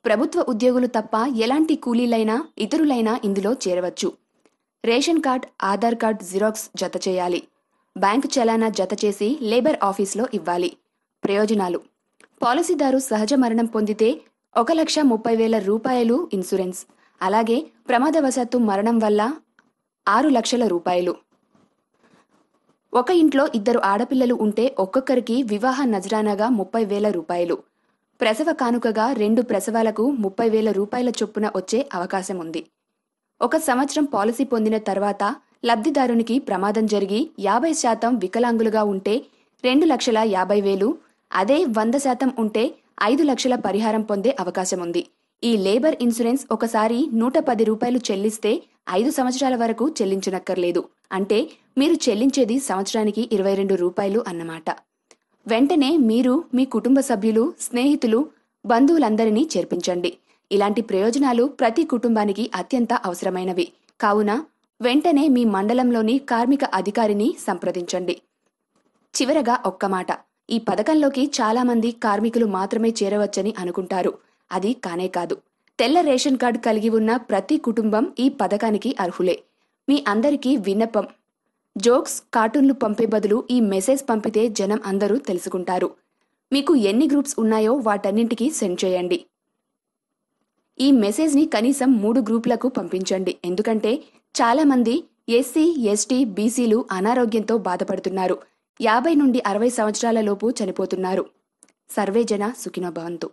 ప్రభుత్వ ఉద్యోగులు తప్ప ఎలాంటి కూలీలైనా ఇతరులైనా ఇందులో చేరవచ్చు. Ration card, Aadhaar card xerox జత చేయాలి. బ్యాంకు చలానా జత చేసి లేబర్ ఆఫీస్లో ఇవ్వాలి. ప్రయోజనాలు: పాలసీదారు సహజ మరణం పొందితే 1,30,000 రూపాయలు ఇన్సూరెన్స్, అలాగే ప్రమాదవశాత్తు మరణం వల్ల 6 లక్షల రూపాయలు. ఒక ఇంట్లో 2 ఆడపిల్లలు ఉంటే ఒక్కొక్కరికి వివాహ నజరానాగా 30,000 రూపాయలు. ప్రసవ కానుకగా 2 ప్రసవాలకు 30,000 రూపాయల చొప్పున వచ్చే అవకాశం ఉంది. 1 సంవత్సరం పాలసీ పొందిన తర్వాత లబ్ధిదారునికి ప్రమాదం జరిగి 50% వికలాంగులుగా ఉంటే 2,50,000, అదే 100% ఉంటే 5 లక్షల పరిహారం పొందే అవకాశం ఉంది. ఈ లేబర్ ఇన్సూరెన్స్ ఒకసారి 110 రూపాయలు చెల్లిస్తే 5 సంవత్సరాల వరకు చెల్లించనక్కర్లేదు. అంటే మీరు చెల్లించేది సంవత్సరానికి 22 రూపాయలు అన్నమాట. వెంటనే మీరు మీ కుటుంబ సభ్యులు, స్నేహితులు, బంధువులందరినీ చేర్పించండి. ఇలాంటి ప్రయోజనాలు ప్రతి కుటుంబానికి అత్యంత అవసరమైనవి. కావున వెంటనే మీ మండలంలోని కార్మిక అధికారిని సంప్రదించండి. చివరగా ఒక్క మాట: ఈ పథకంలోకి చాలామంది కార్మికులు మాత్రమే చేరవచ్చని అనుకుంటారు. అది కానే కాదు. తెల్ల రేషన్ కార్డు కలిగి ఉన్న ప్రతి కుటుంబం ఈ పథకానికి అర్హులే. మీ అందరికీ విన్నపం: జోక్స్, కార్టూన్లు పంపే బదులు ఈ మెసేజ్ పంపితే జనం అందరూ తెలుసుకుంటారు. మీకు ఎన్ని గ్రూప్స్ ఉన్నాయో వాటన్నింటికీ సెండ్ చేయండి. ఈ మెసేజ్ని కనీసం 3 గ్రూపులకు పంపించండి. ఎందుకంటే చాలామంది ఎస్సీ, ఎస్టీ, బీసీలు అనారోగ్యంతో బాధపడుతున్నారు. 50 నుండి 60 సంవత్సరాల లోపు చనిపోతున్నారు. సర్వేజన సుఖినో భవంతు.